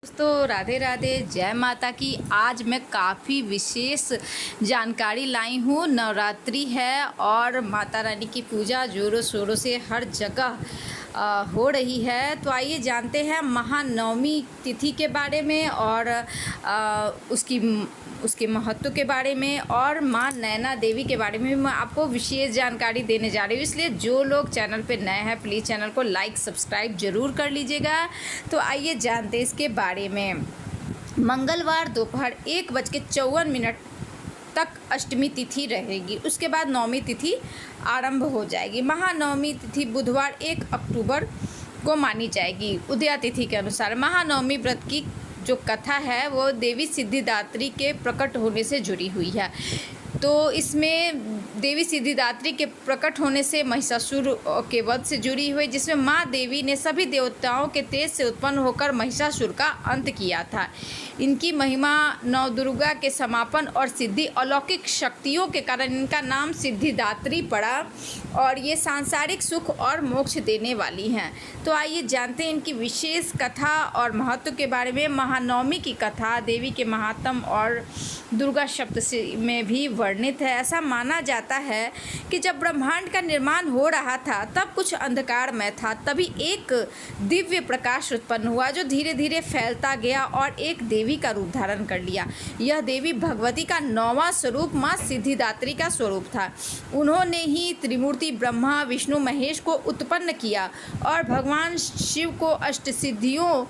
दोस्तों राधे राधे, जय माता की। आज मैं काफ़ी विशेष जानकारी लाई हूँ। नवरात्रि है और माता रानी की पूजा ज़ोरों शोरों से हर जगह हो रही है। तो आइए जानते हैं महानवमी तिथि के बारे में और उसके महत्व के बारे में और माँ नैना देवी के बारे में मैं आपको विशेष जानकारी देने जा रही हूँ। इसलिए जो लोग चैनल पे नए हैं प्लीज़ चैनल को लाइक सब्सक्राइब ज़रूर कर लीजिएगा। तो आइए जानते हैं इसके बारे में। मंगलवार दोपहर 1:54 तक अष्टमी तिथि रहेगी, उसके बाद नवमी तिथि आरंभ हो जाएगी। महानवमी तिथि बुधवार 1 अक्टूबर को मानी जाएगी। उदया तिथि के अनुसार महानवमी व्रत की जो कथा है वो देवी सिद्धिदात्री के प्रकट होने से जुड़ी हुई है। तो इसमें देवी सिद्धिदात्री के प्रकट होने से महिषासुर के वध से जुड़ी हुई, जिसमें माँ देवी ने सभी देवताओं के तेज से उत्पन्न होकर महिषासुर का अंत किया था। इनकी महिमा नवदुर्गा के समापन और सिद्धि अलौकिक शक्तियों के कारण इनका नाम सिद्धिदात्री पड़ा और ये सांसारिक सुख और मोक्ष देने वाली हैं। तो आइए जानते हैं इनकी विशेष कथा और महत्व के बारे में। महानवमी की कथा देवी के महात्म और दुर्गा शब्द से में भी वर्णित है। ऐसा माना जाता है कि जब ब्रह्मांड का निर्माण हो रहा था तब कुछ अंधकारमय था, तभी एक दिव्य प्रकाश उत्पन्न हुआ जो धीरे धीरे फैलता गया और एक देवी का रूप धारण कर लिया। यह देवी भगवती का 9वां स्वरूप माँ सिद्धिदात्री का स्वरूप था। उन्होंने ही त्रिमूर्ति ब्रह्मा विष्णु महेश को उत्पन्न किया और भगवान शिव को अष्टसिद्धियों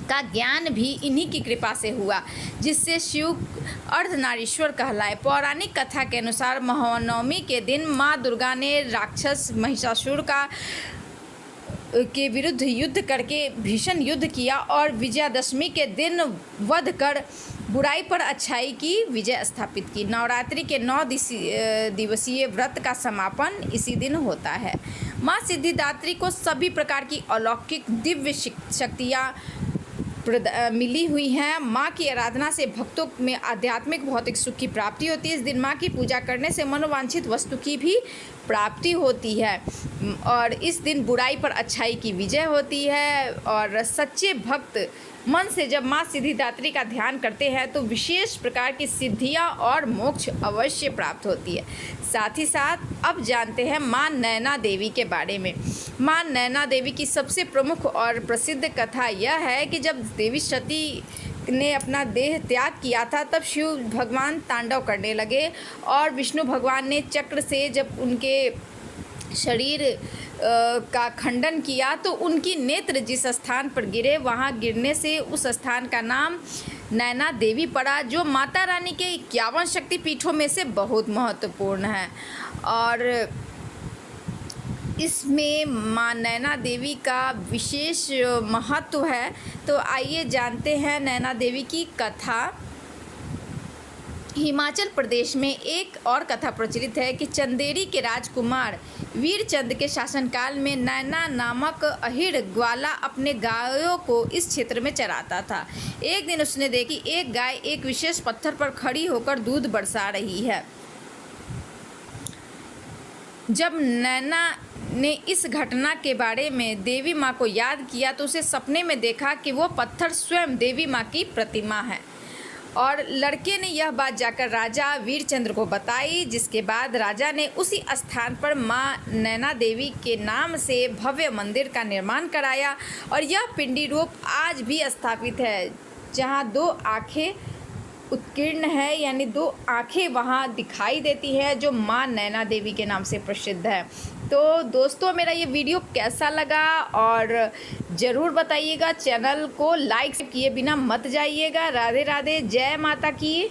का ज्ञान भी इन्हीं की कृपा से हुआ, जिससे शिव अर्धनारीश्वर कहलाए। पौराणिक कथा के अनुसार महानवमी के दिन माँ दुर्गा ने राक्षस महिषासुर के विरुद्ध युद्ध करके भीषण युद्ध किया और विजयादशमी के दिन वध कर बुराई पर अच्छाई की विजय स्थापित की। नवरात्रि के 9 दिवसीय व्रत का समापन इसी दिन होता है। माँ सिद्धिदात्री को सभी प्रकार की अलौकिक दिव्य शक्तियाँ मिली हुई हैं। माँ की आराधना से भक्तों में आध्यात्मिक भौतिक सुख की प्राप्ति होती है। इस दिन माँ की पूजा करने से मनोवांछित वस्तु की भी प्राप्ति होती है और इस दिन बुराई पर अच्छाई की विजय होती है। और सच्चे भक्त मन से जब माँ सिद्धिदात्री का ध्यान करते हैं तो विशेष प्रकार की सिद्धियाँ और मोक्ष अवश्य प्राप्त होती है। साथ ही साथ अब जानते हैं माँ नैना देवी के बारे में। माँ नैना देवी की सबसे प्रमुख और प्रसिद्ध कथा यह है कि जब देवी सती ने अपना देह त्याग किया था तब शिव भगवान तांडव करने लगे और विष्णु भगवान ने चक्र से जब उनके शरीर का खंडन किया तो उनकी नेत्र जिस स्थान पर गिरे वहाँ गिरने से उस स्थान का नाम नैना देवी पड़ा, जो माता रानी के 51 शक्तिपीठों में से बहुत महत्वपूर्ण है। और इसमें माँ नैना देवी का विशेष महत्व है। तो आइए जानते हैं नैना देवी की कथा। हिमाचल प्रदेश में एक और कथा प्रचलित है कि चंदेरी के राजकुमार वीरचंद के शासनकाल में नैना नामक अहिड़ ग्वाला अपने गायों को इस क्षेत्र में चराता था। एक दिन उसने देखी एक गाय एक विशेष पत्थर पर खड़ी होकर दूध बरसा रही है। जब नैना ने इस घटना के बारे में देवी माँ को याद किया तो उसे सपने में देखा कि वो पत्थर स्वयं देवी माँ की प्रतिमा है और लड़के ने यह बात जाकर राजा वीरचंद्र को बताई, जिसके बाद राजा ने उसी स्थान पर माँ नैना देवी के नाम से भव्य मंदिर का निर्माण कराया और यह पिंडी रूप आज भी स्थापित है, जहाँ 2 आँखें उत्कीर्ण है, यानी 2 आँखें वहाँ दिखाई देती है, जो माँ नैना देवी के नाम से प्रसिद्ध है। तो दोस्तों मेरा ये वीडियो कैसा लगा और ज़रूर बताइएगा। चैनल को लाइक किए बिना मत जाइएगा। राधे राधे, जय माता की।